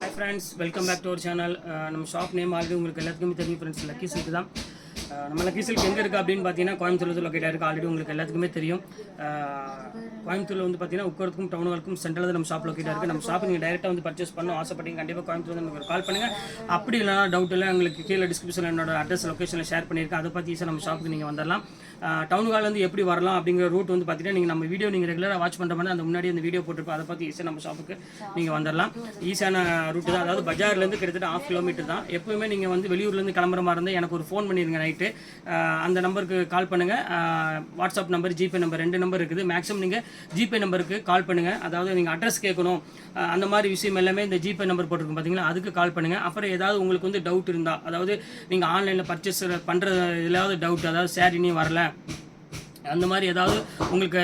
Hi friends, welcome back to our channel. நம்ம shop name already உங்களுக்கு எல்லாத்துக்குமே தெரியும் ஃப்ரெண்ட்ஸ், லக்கி சில்க் தான். நம்ம லக்கி சில்க் எங்கே இருக்குது அப்படின்னு பார்த்தீங்கன்னா கோயம்புத்தூர் லொக்கேட்டாக இருக்குது. ஆல்ரெடி உங்களுக்கு எல்லாத்துக்குமே தெரியும். கோயம்புத்தூரில் வந்து பார்த்தீங்கன்னா உட்கோர்த்துக்கும் டவுனுக்கும் சென்ட்ரலில் நம்ம ஷாப் லொக்கேட்டாக இருக்குது. நம்ம ஷாப் நீங்கள் டைரெக்டாக வந்து பர்ச்சேஸ் பண்ணணும் ஆசைப்பட்டீங்க கண்டிப்பாக கோயம்புத்தூர் வந்து உங்களுக்கு கால் பண்ணுங்கள். அப்படி இல்லைனா டவுட் இல்லை, உங்களுக்கு கீழே டிஸ்கிரிப்ஷனில் என்னோட அட்ரஸ் லொக்கேஷனில் ஷேர் பண்ணியிருக்கேன். அதை பற்றி ஈஸியாக நம்ம ஷாப்புக்கு நீங்கள் வந்துடலாம். டவுனுக்கால் வந்து எப்படி வரலாம் அப்படிங்கிற ரூட் வந்து பார்த்தீங்கன்னா நீங்கள் நம்ம வீடியோ நீங்கள் ரெகுலராக வாட்ச் பண்ணுற மாதிரி அந்த முன்னாடி அந்த வீடியோ போட்டிருப்போம். அதை பற்றி ஈஸியாக நம்ம ஷாப்புக்கு நீங்கள் வந்துடலாம். ஈஸியான ரூட்டு தான், அதாவது பஜார்லேருந்து கிட்டத்தட்ட 1/2 கிலோமீட்டர் தான். எப்பவுமே நீங்கள் வந்து வெளியூர்லேருந்து கிளம்புற மாதிரி இருந்தால் எனக்கு ஒரு ஃபோன் பண்ணிடுங்க நைட்டு. அந்த நம்பருக்கு கால் பண்ணுங்கள். WhatsApp number, GPay number 2 number இருக்குது. மேக்ஸிமம் நீங்கள் ஜிபே நம்பருக்கு கால் பண்ணுங்கள். அதாவது நீங்கள் அட்ரஸ் கேட்கணும் அந்த மாதிரி விஷயம் எல்லாமே இந்த ஜிபே நம்பர் போட்டிருக்கும் பார்த்தீங்களா, அதுக்கு கால் பண்ணுங்கள். அப்புறம் ஏதாவது உங்களுக்கு வந்து டவுட் இருந்தால், அதாவது நீங்கள் ஆன்லைனில் பர்ச்சேஸ் பண்ணுற ஏதாவது டவுட், அதாவது சேரீ இன்னும் வரல அந்த மாதிரி ஏதாவது உங்களுக்கு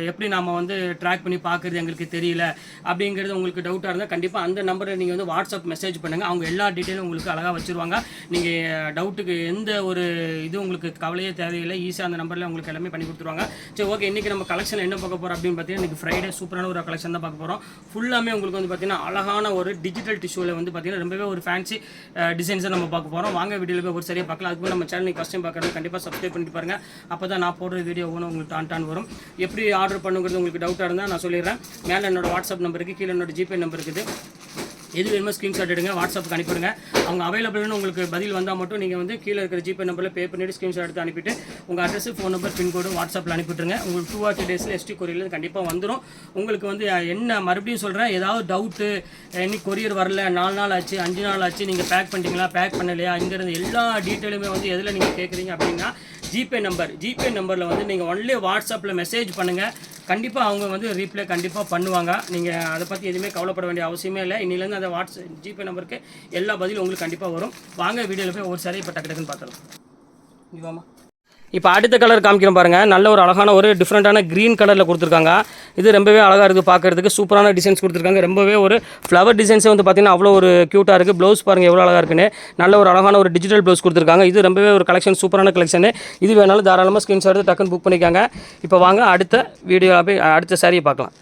எப்படி நாம் வந்து ட்ராக் பண்ணி பார்க்குறது எங்களுக்கு தெரியல அப்படிங்கிறது உங்களுக்கு டவுட்டாக இருந்தால் கண்டிப்பாக அந்த நம்பரை நீங்கள் வந்து வாட்ஸ்அப் மெசேஜ் பண்ணுங்கள். அவங்க எல்லா டீட்டெயிலும் உங்களுக்கு அழகாக வச்சுருவாங்க. நீங்கள் டவுட்டுக்கு எந்த ஒரு இது உங்களுக்கு கவலையே தேவையில்லை, ஈஸியாக அந்த நம்பரில் உங்களுக்கு எல்லாமே பண்ணி கொடுத்துருவாங்க. சரி, ஓகே. இன்றைக்கி நம்ம கலெக்ஷன் என்ன பார்க்க போகிறோம் அப்படின்னு பார்த்தீங்கன்னா, இன்றைக்கி ஃப்ரைடே சூப்பரான ஒரு கலெக்ஷன் தான் பார்க்க போகிறோம். ஃபுல்லாமே உங்களுக்கு வந்து பார்த்தீங்கன்னா அழகான ஒரு டிஜிட்டல் டிஷ்யூவில் வந்து பார்த்தீங்கன்னா ரொம்பவே ஒரு ஃபேன்சி டிசைன்ஸை நம்ம பார்க்க போகிறோம். வாங்க வீடியோவில் போய் ஒரு சரியாக பார்க்கலாம். அதுக்கு நம்ம சேனல் ஃபஸ்ட் டைம் பார்க்குறது கண்டிப்பாக சப்ஸ்கிரைப் பண்ணிட்டு பாருங்கள். அப்போ தான் நான் போடுற வீடியோ உங்களுக்கு டான் வரும். எப்படி ஆர்டர் பண்ணுங்கிறது உங்களுக்கு டவுட்டாக இருந்தால் நான் சொல்லிடுறேன். மேலே என்னோட வாட்ஸ்அப் நம்பருக்கு, கீழே என்னோட ஜிபே நம்பர் இருக்குது. எது வேணுமோ ஸ்க்ரீன்ஷாட் எடுங்க, வாட்ஸ்அப்புக்கு அனுப்பிடுங்க. அவங்க அவைலபிள்னு உங்களுக்கு பதில் வந்தால் மட்டும் நீங்கள் வந்து கீழே இருக்கிற ஜிபே நம்பரில் பே பண்ணிவிட்டு ஸ்க்ரீன்ஷாட் எடுத்து அனுப்பிட்டு உங்கள் அட்ரஸ், ஃபோன் நம்பர், பின்கோடு வாட்ஸ்அப்பில் அனுப்பிட்டுருங்க. உங்களுக்கு 2 or 3 டேஸில் எஸ்டி கொரியரில் கண்டிப்பாக வந்துடும். உங்களுக்கு வந்து என்ன மறுபடியும் சொல்கிறேன், ஏதாவது டவுட்டு இன்னைக்கு கொரியர் வரல, 4 நாள் ஆச்சு, 5 நாள் ஆச்சு, நீங்கள் பேக் பண்ணிட்டீங்களா, பேக் பண்ணலையா, இங்கேருந்து எல்லா டீட்டெயிலுமே வந்து எதில் நீங்கள் கேட்குறீங்க அப்படின்னா ஜிபே நம்பரில் வந்து நீங்கள் ஒன்லி வாட்ஸ்அப்பில் மெசேஜ் பண்ணுங்கள். கண்டிப்பாக அவங்க வந்து ரீப்ளே கண்டிப்பாக பண்ணுவாங்க. நீங்கள் அதை பற்றி எதுவுமே கவலைப்பட வேண்டிய அவசியமே இல்லை. இன்னிலேருந்து அந்த ஜிபே நம்பருக்கு எல்லா பதிலும் உங்களுக்கு கண்டிப்பாக வரும். வாங்க வீடியோவில் போய் ஒரு சாரி இப்போ டக்குன்னு பார்த்துக்கலாம். இதுவாமா இப்போ அடுத்த கலர் காமிக்கிறோம் பாருங்கள். நல்ல ஒரு அழகான ஒரு டிஃப்ரெண்ட்டான க்ரீன் கலரில் கொடுத்துருக்காங்க. இது ரொம்பவே அழகாக இருக்குது பார்க்குறதுக்கு. சூப்பரான டிசைன்ஸ் கொடுத்துருக்காங்க. ரொம்பவே ஒரு ஃப்ளவர் டிசைன்ஸே வந்து பார்த்திங்கன்னா அவ்வளோ ஒரு க்யூட்டாக இருக்குது. ப்ளவுஸ் பாருங்கள் எவ்வளோ அழகாக இருக்குன்னு. நல்ல ஒரு அழகான ஒரு டிஜிட்டல் ப்ளவுஸ் கொடுத்துருக்காங்க. இது ரொம்பவே ஒரு கலெக்ஷன், சூப்பரான கலெக்ஷன். இது வேணாலும் தாராளமாக ஸ்க்ரீன்ஷாட் எடுத்து டக்குன்னு புக் பண்ணிக்காங்க. இப்போ வாங்க அடுத்த வீடியோவில் போய் அடுத்த சாரியை பார்க்கலாம்.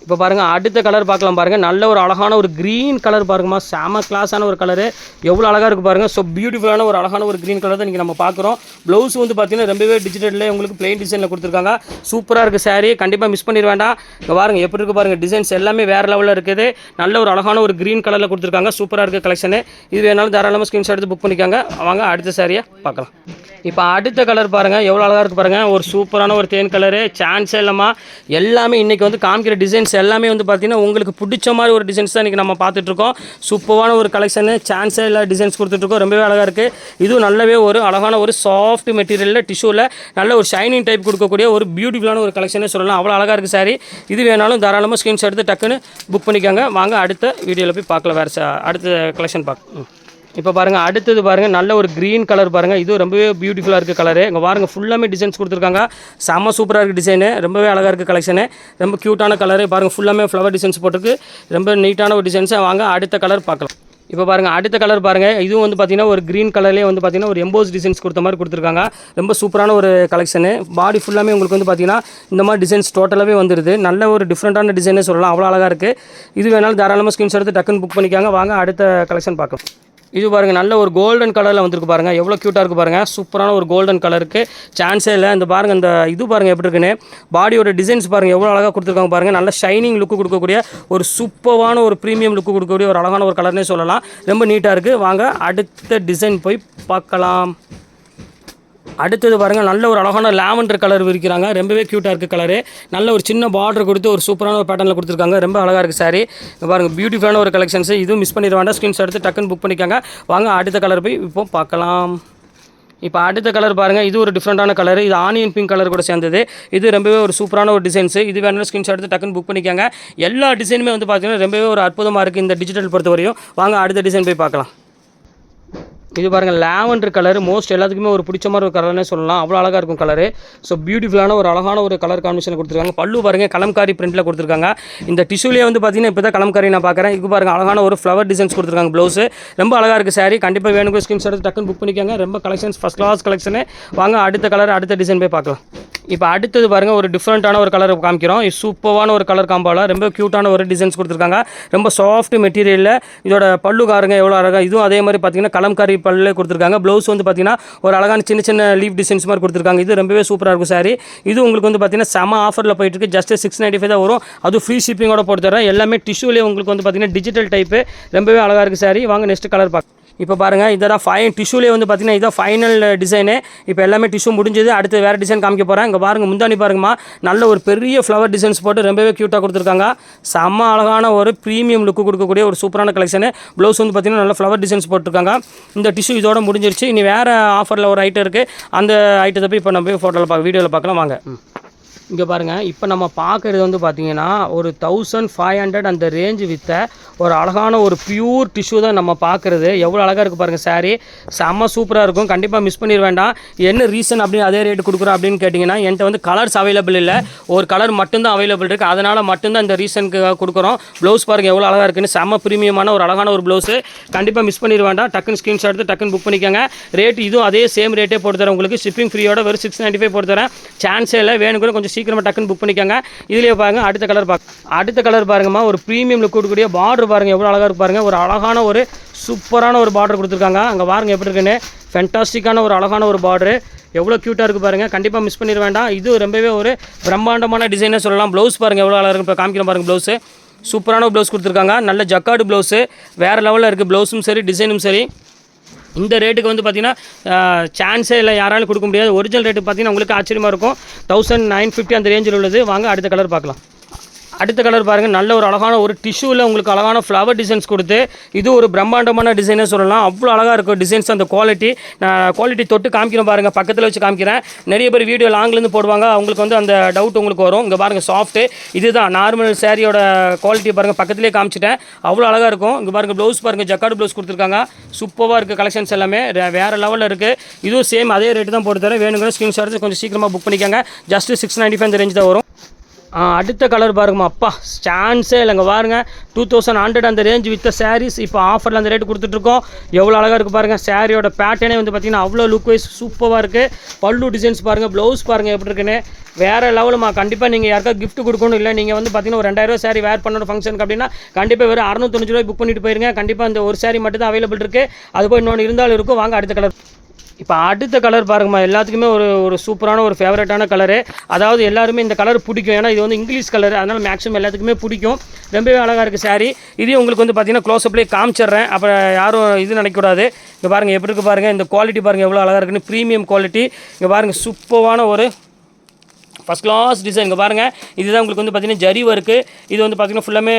இப்போ பாருங்கள் அடுத்த கலர் பார்க்கலாம். பாருங்கள் நல்ல ஒரு அழகான ஒரு க்ரீன் கலர் பாருங்கம்மா, செம கிளாஸான ஒரு கலரு, எவ்வளோ அழகாக இருக்குது பாருங்கள். ஸோ பியூட்டிஃபுல்லான ஒரு அழகான ஒரு க்ரீன் கலர் தான் இன்றைக்கி நம்ம பார்க்குறோம். ப்ளவுஸ் வந்து பார்த்திங்கன்னா ரொம்பவே டிஜிட்டலில் உங்களுக்கு பிளெயின் டிசைனில் கொடுத்துருக்காங்க. சூப்பராக இருக்குது சாரீ, கண்டிப்பாக மிஸ் பண்ணிட வேண்டாம். இங்கே பாருங்கள் எப்படி இருக்குது பாருங்கள், டிசைன்ஸ் எல்லாமே வேறு லெவலில் இருக்குது. நல்ல ஒரு அழகான ஒரு க்ரீன் கலரில் கொடுத்துருக்காங்க. சூப்பராக இருக்குது கலெக்ஷனு. இது வேணாலும் தாராளமாக ஸ்க்ரீன்ஷாட் எடுத்து புக் பண்ணிக்காங்க. வாங்க அடுத்த சாரியை பார்க்கலாம். இப்போ அடுத்த கலர் பாருங்கள் எவ்வளோ அழகாக இருக்குது பாருங்கள். ஒரு சூப்பரான ஒரு தேன் கலரு, சான்ஸே இல்லாமல் எல்லாமே இன்றைக்கி வந்து காமிக்கிற டிசைன்ஸ் எல்லாமே வந்து பார்த்திங்கன்னா உங்களுக்கு பிடிச்ச மாதிரி ஒரு டிசைன்ஸ் தான் இன்றைக்கி நம்ம பார்த்துட்ருக்கோம். சூப்பரான ஒரு கலெக்ஷனு, சான்ஸே இல்லை டிசைன்ஸ் கொடுத்துட்ருக்கோம். ரொம்பவே அழகாக இருக்குது. இதுவும் நல்லாவே ஒரு அழகான ஒரு சாஃப்ட் மெட்டீரியலில் டிஷ்யூவில் நல்ல ஒரு ஷைனிங் டைப் கொடுக்கக்கூடிய ஒரு பியூட்டிஃபுல்லான ஒரு கலெக்ஷனே சொல்லலாம். அவ்வளோ அழகாக இருக்குது சாரி. இது வேணாலும் தாராளமாக ஸ்க்ரீன்ஷாட் எடுத்து டக்குன்னு புக் பண்ணிக்காங்க. வாங்க அடுத்த வீடியோவில் போய் பார்க்கலாம். வேறு அடுத்த கலெக்ஷன் பார்க்க. இப்போ பாருங்கள் அடுத்தது பாருங்கள் நல்ல ஒரு க்ரீன் கலர் பாருங்கள். இது ரொம்பவே பியூட்டிஃபுல்லாக இருக்குது கலரு. இங்கே பாருங்கள் ஃபுல்லாமே டிசைன்ஸ் கொடுத்துருக்காங்க. செம்ம சூப்பராக இருக்குது டிசைனு, ரொம்பவே அழகாக இருக்குது கலெக்ஷனு. ரொம்ப க்யூட்டான கலரு பாருங்கள், ஃபுல்லாமே ஃப்ளவர் டிசைன்ஸ் போட்டிருக்கு. ரொம்ப நீட்டான ஒரு டிசைன்ஸை. வாங்க அடுத்த கலர் பார்க்கலாம். இப்போ பாருங்கள் அடுத்த கலர் பாருங்கள். இதுவும் வந்து பார்த்திங்கன்னா ஒரு க்ரீன் கலர்லேயே வந்து பார்த்திங்கன்னா ஒரு எம்போஸ் டிசைன்ஸ் கொடுத்த மாதிரி கொடுத்துருக்காங்க. ரொம்ப சூப்பரான ஒரு கலெக்ஷனு. பாடி ஃபுல்லாமே உங்களுக்கு வந்து பார்த்திங்கன்னா இந்த மாதிரி டிசைன்ஸ் டோட்டலாகவே வந்துடுது. நல்ல ஒரு டிஃப்ரெண்ட்டான டிசைனே சொல்லலாம். அவ்வளோ அழகாக இருக்குது. இது வேணாலும் தாராளமாக ஸ்க்ரீன்ஷாட் எடுத்து டக்குன்னு புக் பண்ணிக்காங்க. வாங்க அடுத்த கலெக்ஷன் பார்க்கலாம். இது பாருங்கள் நல்ல ஒரு கோல்டன் கலரில் வந்துருக்கு பாருங்கள். எவ்வளோ க்யூட்டாக இருக்குது பாருங்கள். சூப்பரான ஒரு கோல்டன் கலருக்கு சான்ஸே இல்லை. இந்த பாருங்கள் இந்த இது பாருங்கள் எப்படி இருக்குன்னு. பாடியோட டிசைன்ஸ் பாருங்கள் எவ்வளோ அழகாக கொடுத்துருக்காங்க பாருங்கள். நல்ல ஷைனிங் லுக்கு கொடுக்கக்கூடிய ஒரு சூப்பரான ஒரு ப்ரீமியம் லுக்கு கொடுக்கக்கூடிய ஒரு அழகான ஒரு கலர்னே சொல்லலாம். ரொம்ப நீட்டாக இருக்குது. வாங்க அடுத்த டிசைன் போய் பார்க்கலாம். அடுத்தது பாருங்கள் நல்ல ஒரு அழகான லாவெண்டர் கலர் விரிக்கிறாங்க. ரொம்பவே க்யூட்டாக இருக்குது கலரு. நல்ல ஒரு சின்ன பார்டர் கொடுத்து ஒரு சூப்பரான ஒரு பேட்டர்னில் கொடுத்துருக்காங்க. ரொம்ப அழகாக இருக்குது சாரி. பாருங்கள் பியூட்டிஃபுல்லான ஒரு கலெக்ஷன்ஸ். இதுவும் மிஸ் பண்ணிட வேண்டாம், ஸ்க்ரீன்ஷாட் எடுத்து டக்குன்னு புக் பண்ணிக்காங்க. வாங்க அடுத்த கலர் போய் இப்போ பார்க்கலாம். இப்போ அடுத்த கலர் பாருங்கள். இது ஒரு டிஃப்ரெண்ட்டான கலர். இது ஆனியன் பிங்க் கலர் கூட சேர்ந்தது. இது ரொம்பவே ஒரு சூப்பரான ஒரு டிசைன்ஸு. இது வேணும் ஸ்க்ரீன்ஷாட் எடுத்து டக்குன்னு புக் பண்ணிக்காங்க. எல்லா டிசைனுமே வந்து பார்த்திங்கன்னா ரொம்பவே ஒரு அற்புதமாக இருக்குது இந்த டிஜிட்டல் பொறுத்த வரையும். வாங்க அடுத்த டிசைன் போய் பார்க்கலாம். இது பாருங்கள் லாவெண்டர் கலர் மோஸ்ட் எல்லாத்துக்குமே ஒரு பிடிச்ச மாதிரி ஒரு கலர்னே சொல்லலாம். அவ்வளோ அழகாக இருக்கும் கலரு. ஸோ பியூட்டிஃபுல்லான ஒரு அழகான ஒரு கலர் காம்பினேஷன் கொடுத்துருக்காங்க. பல்லு பாருங்கள் கலம்காரி பிரிண்டில் கொடுத்துருக்காங்க. இந்த டிஷ்யூலேயே வந்து பார்த்தீங்கன்னா இப்போ தான் கலம்காரி நான் பார்க்குறேன். இது பாருங்கள் அழகான ஒரு ஃப்ளவர் டிசைன்ஸ் கொடுத்துருக்காங்க. ப்ளவுஸு ரொம்ப அழகாக இருக்குது. சாரி கண்டிப்பாக வேணுங்க ஸ்கிரீன்ஷாட் டக்குன்னு புக் பண்ணிக்கோங்க. ரொம்ப கலெக்ஷன்ஸ் ஃபஸ்ட் கிளாஸ் கலெக்ஷனு. வாங்க அடுத்த கலர் அடுத்த டிசைன் போய் பார்க்கலாம். இப்போ அடுத்தது பாருங்கள் ஒரு டிஃப்ரெண்ட்டான ஒரு கலர் காமிக்கிறோம். இது சூப்பரான ஒரு கலர் காம்போவில் ரொம்ப க்யூட்டான ஒரு டிசைன்ஸ் கொடுத்துருக்காங்க. ரொம்ப சாஃப்ட் மெட்டீரியலில் இதோட பல்லு காருங்க எவ்வளோ அழகாக. இதுவும் அதே மாதிரி பார்த்தீங்கன்னா கலம்காரி பல்லே கொடுத்துருக்காங்க. ப்ளவுஸ் வந்து பார்த்தீங்கன்னா ஒரு அழகான சின்ன சின்ன லீஃப் டிசைன்ஸ் மாதிரி கொடுத்துருக்காங்க. இது ரொம்பவே சூப்பராக இருக்கும் சாரி. இது உங்களுக்கு வந்து பார்த்தீங்கன்னா செம ஆஃபரில் போயிட்டு இருக்கு. ஜஸ்ட் 695 தான் வரும். அதுவும் ஃப்ரீ ஷிப்பிங்கோட போட்டு தரேன். எல்லாமே டிஷ்யூலேயே உங்களுக்கு வந்து பார்த்தீங்கன்னா டிஜிட்டல் டைப்பு ரொம்பவே அழகாக இருக்குது சாரி. வாங்க நெக்ஸ்ட் கலர் பார்க்க. இப்போ பாருங்கள் இதெல்லாம் டிஷ்யூலே வந்து பார்த்தீங்கன்னா இதான் ஃபைனல் டிசைனு. இப்போ எல்லாமே டிஷ்யூ முடிஞ்சது. அடுத்து வேறு டிசைன் காமிக்க போகிறேன். இங்கே பாருங்கள் முந்தானி பாருங்கம்மா நல்ல ஒரு பெரிய ஃப்ளவர் டிசைன்ஸ் போட்டு ரொம்பவே க்யூட்டாக கொடுத்துருக்காங்க. செம்ம அழகான ஒரு ப்ரீமியம் லுக்கு கொடுக்கக்கூடிய ஒரு சூப்பரான கலெக்ஷனு. ப்ளவுஸ் வந்து பார்த்தீங்கன்னா நல்ல ஃப்ளவர் டிசைன்ஸ் போட்டிருக்காங்க. இந்த டிஷ்யூ இதோட முடிஞ்சிருச்சு. இனி வேறு ஆஃபரில் ஒரு ஐட்டம் இருக்குது. அந்த ஐட்டத்தை போய் இப்போ நம்ம போய் ஃபோட்டோவில் வீடியோவில் பார்க்கலாம் வாங்க. இங்கே பாருங்கள் இப்போ நம்ம பார்க்குறது வந்து பார்த்தீங்கன்னா ஒரு 1500 அந்த ரேஞ்சு வித்த ஒரு அழகான ஒரு பியூர் டிஷ்யூ தான் நம்ம பார்க்குறது. எவ்வளோ அழகாக இருக்குது பாருங்கள் சாரீ. செம்ம சூப்பராக இருக்கும். கண்டிப்பாக மிஸ் பண்ணிட வேண்டாம். என்ன ரீசன் அப்படின்னு அதே ரேட்டு கொடுக்குறோம் அப்படின்னு கேட்டிங்கன்னா என்கிட்ட வந்து கலர்ஸ் அவைலபிள் இல்லை. ஒரு கலர் மட்டும்தான் அவைலபிள் இருக்குது. அதனால் மட்டும்தான் இந்த ரீசனுக்கு கொடுக்குறோம். ப்ளவுஸ் பாருங்கள் எவ்வளோ அழகாக இருக்குன்னு. செம்ம ப்ரீமியமான ஒரு அழகான ஒரு ப்ளவுஸு. கண்டிப்பாக மிஸ் பண்ணிட வேண்டாம். டக்குன்னு ஸ்க்ரீன்ஷாட் எடுத்து டக்குன்னு புக் பண்ணிக்கோங்க. ரேட் இதுவும் அதே சேம் ரேட்டே போட்டு தரேன் உங்களுக்கு. ஷிப்பிங் ஃப்ரீயோட வெறும் 695 போட்டு தரேன். சான்ஸே இல்லை. வேணும் கூட கொஞ்சம் சீக்கிரமாக டக்குன்னு புக் பண்ணிக்கோங்க. இதுலேயே பாருங்கள் அடுத்த கலர் பாருங்கம்மா ஒரு ப்ரீமியம் லுக் கொடுக்கக்கூடிய பார்டர் பாருங்கள் எவ்வளோ அழகாக இருக்கு பாருங்கள். ஒரு அழகான ஒரு சூப்பரான ஒரு பார்டர் கொடுத்துருக்காங்க. அங்கே பாருங்கள் எப்படி இருக்குன்னு. ஃபென்டாஸ்டிக்கான ஒரு அழகான ஒரு பார்டரு எவ்வளோ க்யூட்டாக இருக்குது பாருங்கள். கண்டிப்பாக மிஸ் பண்ணிட வேண்டாம். இது ரொம்பவே ஒரு பிரம்மாண்டமான டிசைனே சொல்லலாம். ப்ளவுஸ் பாருங்கள் எவ்வளோ அழகாக இருக்குது. இப்போ காமிக்கிறேன் பாருங்கள் ப்ளவுஸு. சூப்பரான ப்ளவுஸ் கொடுத்துருக்காங்க. நல்ல ஜக்கார்டு ப்ளவுஸு வேறு லெவலில் இருக்குது. ப்ளவுஸும் சரி டிசைனும் சரி. இந்த ரேட்டுக்கு வந்து பார்த்தீங்கன்னா சான்ஸே இல்லை, யாராலும் கொடுக்க முடியாது. ஒரிஜினல் ரேட்டு பார்த்தீங்கன்னா உங்களுக்கு ஆச்சரியமாக இருக்கும். 1950 அந்த ரேஞ்சில் உள்ளது. வாங்க அடுத்த கலர் பார்க்கலாம். அடுத்த கலர் பாருங்கள் நல்ல ஒரு அழகான ஒரு டிஷ்யூவில் உங்களுக்கு அழகான ஃப்ளவர் டிசைன்ஸ் கொடுத்து இது ஒரு பிரம்மாண்டமான டிசைனே சொல்லலாம். அவ்வளோ அழகாக இருக்கும் டிசைன்ஸ். அந்த குவாலிட்டி தொட்டு காமிக்கிறேன் பாருங்கள். பக்கத்தில் வச்சு காமிக்கிறேன். நிறைய பேர் வீடியோ லாங்லேருந்து போடுவாங்க. அவங்களுக்கு வந்து அந்த டவுட் உங்களுக்கு வரும். இங்கே பாருங்கள் சாஃப்ட்டு இதுதான் நார்மல் சாரியோட குவாலிட்டி பாருங்கள். பக்கத்துலேயே காமிச்சிட்டேன். அவ்வளோ அழகாக இருக்கும். இங்கே பாருங்கள் ப்ளவுஸ் பாருங்கள் ஜக்கார்டு ப்ளவுஸ் கொடுத்துருக்காங்க. சூப்பராக இருக்குது. கலெக்ஷன்ஸ் எல்லாமே வேறு லெவலில் இருக்குது. இதுவும் சேம் அதே ரேட்டு தான் போட்டு தரேன். வேணுங்கிற ஸ்க்ரீன்ஷாட் கொஞ்சம் சீக்கிரமாக புக் பண்ணிக்கோங்க. ஜஸ்ட் 695 அந்த ரேஞ்ச் தான் வரும். அடுத்த கலர் பாருங்கம்மா. அப்பா சான்ஸே இல்லைங்க பாருங்கள். 2100 அந்த ரேஞ்ச் வித்த சாரீஸ் இப்போ ஆஃபரில் அந்த ரேட்டு கொடுத்துட்ருக்கோம். எவ்வளோ அழகாக இருக்குது பாருங்கள். சாரியோட பேட்டர்னே வந்து பார்த்திங்கன்னா அவ்வளோ லுக் வைஸ் சூப்பராக இருக்குது. பல்லு டிசைன்ஸ் பாருங்கள். ப்ளவுஸ் பாருங்கள் எப்படி இருக்குன்னு. வேறு லெவலுமா. கண்டிப்பாக நீங்கள் யாருக்கா கிஃப்ட் கொடுக்கணும் இல்லை நீங்கள் வந்து பார்த்தீங்கன்னா ஒரு 2000 சாரி வேர் பண்ணணும் ஃபங்க்ஷனுக்கு அப்படின்னா கண்டிப்பாக வெறும் 690 ரூபாய் புக் பண்ணிட்டு போயிருங்க. கண்டிப்பாக அந்த ஒரு சாரி மட்டும் தான் அவைலபிள் இருக்குது. அது போய் இன்னொன்று இருந்தாலும் இருக்கும். வாங்க அடுத்த கலர். இப்போ அடுத்த கலர் பாருங்கம்மா. எல்லாத்துக்குமே ஒரு சூப்பரான ஒரு ஃபேவரட்டான கலரு. அதாவது எல்லாருமே இந்த கலர் பிடிக்கும். ஏன்னா இது வந்து இங்கிலீஷ் கலர். அதனால் மேக்ஸிமம் எல்லாத்துக்குமே பிடிக்கும். ரொம்பவே அழகாக இருக்குது சாரி. இதே உங்களுக்கு வந்து பார்த்தீங்கன்னா க்ளோஸ்அப்லேயே காமிச்சிட்றேன். அப்போ யாரும் இது நினைக்கக்கூடாது. இங்கே பாருங்கள் எப்படி இருக்குது பாருங்கள். இந்த குவாலிட்டி பாருங்கள் எவ்வளோ அழகாக இருக்குன்னு. Premium quality. இங்கே பாருங்கள் சூப்பரான ஒரு ஃபஸ்ட் கிளாஸ் டிசைன். இங்கே பாருங்கள் இதுதான் உங்களுக்கு வந்து பார்த்தீங்கன்னா ஜரி ஒர்க்கு. இது வந்து பார்த்தீங்கன்னா ஃபுல்லாமே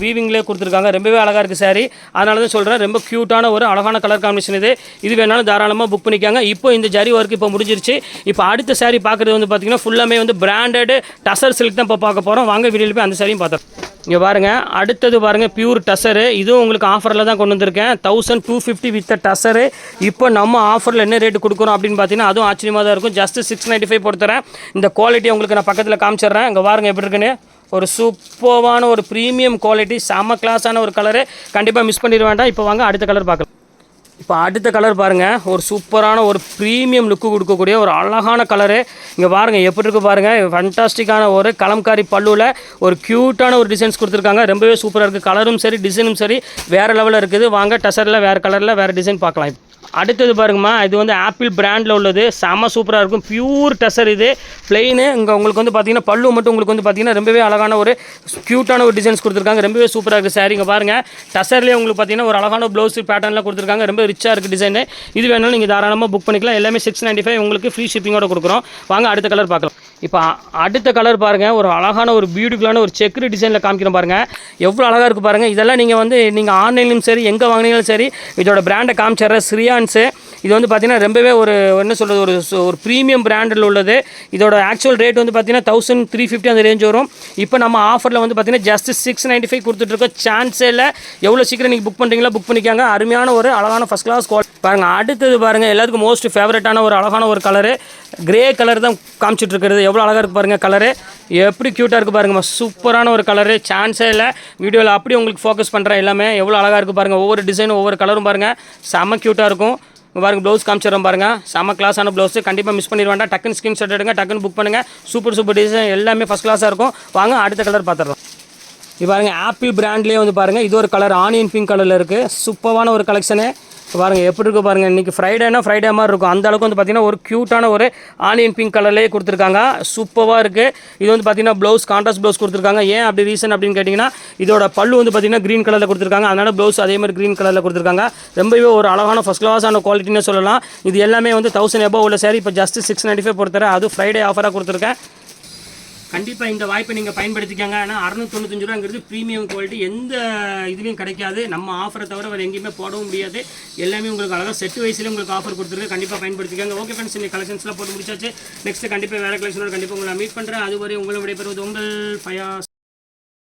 வீவிங்லேயே கொடுத்துருக்காங்க. ரொம்பவே அழகாக இருக்குது சாரி. அதனால தான் சொல்கிறேன் ரொம்ப க்யூட்டான ஒரு அழகான கலர் காம்பினேஷன் இது. இது வேணாலும் தாராளமாக புக் பண்ணிக்காங்க. இப்போ இந்த ஜரி ஒர்க் இப்போ முடிஞ்சிருச்சு. இப்போ அடுத்த சாரி பார்க்குறது வந்து பார்த்தீங்கன்னா ஃபுல்லாமே வந்து பிராண்டட் டசர் சில்க் தான் இப்போ பார்க்க போகிறோம். வாங்க வீடியோவில் போய் அந்த சாரியும் பார்த்தோம். இங்கே பாருங்கள் அடுத்தது பாருங்கள் பியூர் டசரு. இதுவும் உங்களுக்கு ஆஃபரில் தான் கொண்டு வந்திருக்கேன். 1250 வித் டசரு. இப்போ நம்ம ஆஃபரில் என்ன ரேட்டு கொடுக்குறோம் அப்படின்னு பார்த்தீங்கன்னா அதுவும் ஆச்சரியமாக தான் இருக்கும். ஜஸ்ட் 695 போட்டு தரேன். இந்த குவாலிட்டி உங்களுக்கு நான் பக்கத்தில் காமிச்சிட்றேன். இங்கே பாருங்கள் எப்படி இருக்குன்னு. ஒரு சூப்பரான ஒரு ப்ரீமியம் குவாலிட்டி செம்ம கிளாஸான ஒரு கலரு. கண்டிப்பாக மிஸ் பண்ணிட வேண்டாம். இப்போ வாங்க அடுத்த கலர் பார்க்கலாம். இப்போ அடுத்த கலர் பாருங்கள் ஒரு சூப்பரான ஒரு ப்ரீமியம் லுக்கு கொடுக்கக்கூடிய ஒரு அழகான கலரு. இங்கே பாருங்கள் எப்படி இருக்குது பாருங்கள். ஃபண்டாஸ்டிக்கான ஒரு கலம்காரி பல்லுவில் ஒரு க்யூட்டான ஒரு டிசைன்ஸ் கொடுத்துருக்காங்க. ரொம்பவே சூப்பராக இருக்குது. கலரும் சரி டிசைனும் சரி வேறு லெவலில் இருக்குது. வாங்க டசரில் வேறு கலரில் வேறு டிசைன் பார்க்கலாம். அடுத்தது பாருங்கம்மா இது வந்து ஆப்பிள் பிராண்டில் உள்ளது. செம்ம சூப்பராக இருக்கும். பியூர் டசர் இது பிளெயின். இங்கே உங்களுக்கு வந்து பார்த்தீங்கன்னா பல்லு மட்டும் உங்களுக்கு வந்து பார்த்தீங்கன்னா ரொம்பவே அழகான ஒரு க்யூட்டான ஒரு டிசைன்ஸ் கொடுத்துருக்காங்க. ரொம்பவே சூப்பராக இருக்குது சாரி. இங்கே பாருங்கள் டசர்லேயே உங்களுக்கு பார்த்தீங்கன்னா ஒரு அழகான ப்ளவுஸ் பேட்டர்னில் கொடுத்துருக்காங்க. ரொம்ப ரிச்சாக இருக்குது டிசைனு. இது வேணாலும் நீங்கள் தாராளமாக புக் பண்ணிக்கலாம். எல்லாமே 695 உங்களுக்கு ஃப்ரீ ஷிப்பிங்கோட கொடுக்குறோம். வாங்க அடுத்த கலர் பார்க்கலாம். இப்போ அடுத்த கலர் பாருங்கள் ஒரு அழகான ஒரு பியூட்டிஃபுல்லான ஒரு செக்குடு டிசைனில் காமிக்கிறோம் பாருங்கள். எவ்வளோ அழகாக இருக்குது பாருங்கள். இதெல்லாம் நீங்கள் ஆன்லைன்லையும் சரி எங்கே வாங்கினாலும் சரி இதோட பிராண்டை காமிச்சிடுற ஸ்ரீயா ரயான்ஸு. இது வந்து பார்த்தீங்கன்னா ரொம்பவே ஒரு என்ன சொல்கிறது ஒரு ப்ரீமியம் பிராண்டில் உள்ளது. இதோட ஆக்சுவல் ரேட் வந்து பார்த்தீங்கன்னா 1350 அந்த ரேஞ்ச் வரும். இப்போ நம்ம ஆஃபரில் வந்து பார்த்தீங்கன்னா ஜஸ்ட் 695 கொடுத்துட்ருக்கோம். சான்ஸே இல்லை. எவ்வளோ சீக்கிரம் நீங்கள் புக் பண்ணுறீங்களா புக் பண்ணிக்காங்க. அருமையான ஒரு அழகான ஃபஸ்ட் கிளாஸ் குவாலிட்டி பாருங்கள். அடுத்தது பாருங்கள், எல்லாத்துக்கும் மோஸ்ட் ஃபேவரட்டான ஒரு அழகான ஒரு கலரு, கிரே கலர் தான் காமிச்சிட்ருக்கிறது. எவ்வளோ அழகாக இருக்குது பாருங்கள் கலரு, எப்படி க்யூட்டாக இருக்குது பாருங்கள். சூப்பரான ஒரு கலரு, சான்ஸே இல்லை. வீடியோவில் அப்படியே உங்களுக்கு ஃபோக்கஸ் பண்ணுறேன் எல்லாமே எவ்வளோ அழகாக இருக்குது பாருங்கள். ஒவ்வொரு டிசைனும் ஒவ்வொரு கலரும் பாருங்கள், செம்ம க்யூட்டாக இருக்கும். பாருங்கள் ப்ளவுஸ் காமிச்சிடறோம் பாருங்கள், செம்ம கிளாஸான ப்ளவுஸ். கண்டிப்பாக மிஸ் பண்ணிட வேண்டாம். டக்குன்னு ஸ்க்ரீன்ஷாட் எடுங்க, டக்குன்னு புக் பண்ணுங்கள். சூப்பர் டிசைன் எல்லாமே ஃபஸ்ட் கிளாஸாக இருக்கும். வாங்க அடுத்த கலர் பார்த்துடலாம். இது பாருங்கள், ஆப்பிள் பிராண்ட்லேயே வந்து பாருங்கள், இது ஒரு கலர் ஆனியன் பிங்க் கலரில் இருக்குது. சூப்பரான ஒரு கலெக்ஷனு பாருங்கள், எப்படி இருக்குது பாருங்கள். இன்றைக்கி ஃப்ரைடே மாதிரி இருக்கும். அந்த அளவுக்கு வந்து பார்த்திங்கன்னா ஒரு க்யூட்டான ஒரு ஆனியன் பிங்க் கலர்லேயே கொடுத்துருக்காங்க. சூப்பராக இருக்குது. இது வந்து பார்த்திங்கன்னா ப்ளவுஸ் கான்ட்ராஸ்ட் ப்ளவுஸ் கொடுத்துருக்காங்க. ஏன் அப்படி ரீசன் அப்படின்னு கேட்டிங்கன்னா, இதோட பல்லு வந்து பார்த்திங்கன்னா க்ரீன் கலரில் கொடுத்துருக்காங்க. அதனால் ப்ளவுஸ் அதே மாதிரி க்ரீன் கலரில் கொடுத்துருக்காங்க. ரொம்பவே ஒரு அழகான ஃபஸ்ட் கிளாஸான குவாலிட்டின்னு சொல்லலாம். இது எல்லாமே வந்து 1000 above உள்ள சாரி இப்போ ஜஸ்ட் 695 பொறுத்தர. அது ஃப்ரைடே ஆஃபராக கொடுத்துருக்கேன். கண்டிப்பாக இந்த வாய்ப்பை நீங்கள் பயன்படுத்திக்கங்க. ஆனால் 695 ரூபாங்கிறது ப்ரீமியம் குவாலிட்டி, எந்த இதுலையும் கிடைக்காது. நம்ம ஆஃபரை தவிர வேறு எங்கேயுமே போடவும் முடியாது. எல்லாமே உங்களுக்கு அழகாக செட் வைஸ்லேயே உங்களுக்கு ஆஃபர் கொடுத்துருக்கு. கண்டிப்பாக பயன்படுத்திக்கங்க. ஓகே ஃப்ரெண்ட்ஸ், இந்த கலெக்ஷன்ஸ்லாம் போட்டு முடிச்சாச்சு. நெக்ஸ்ட் கண்டிப்பாக வேறு கலெக்ஷனோட கண்டிப்பாக உங்களை மீட் பண்ணுறேன். அதுவரை உங்களை விடைபெறுவது உங்கள் ஃபயாஸ்.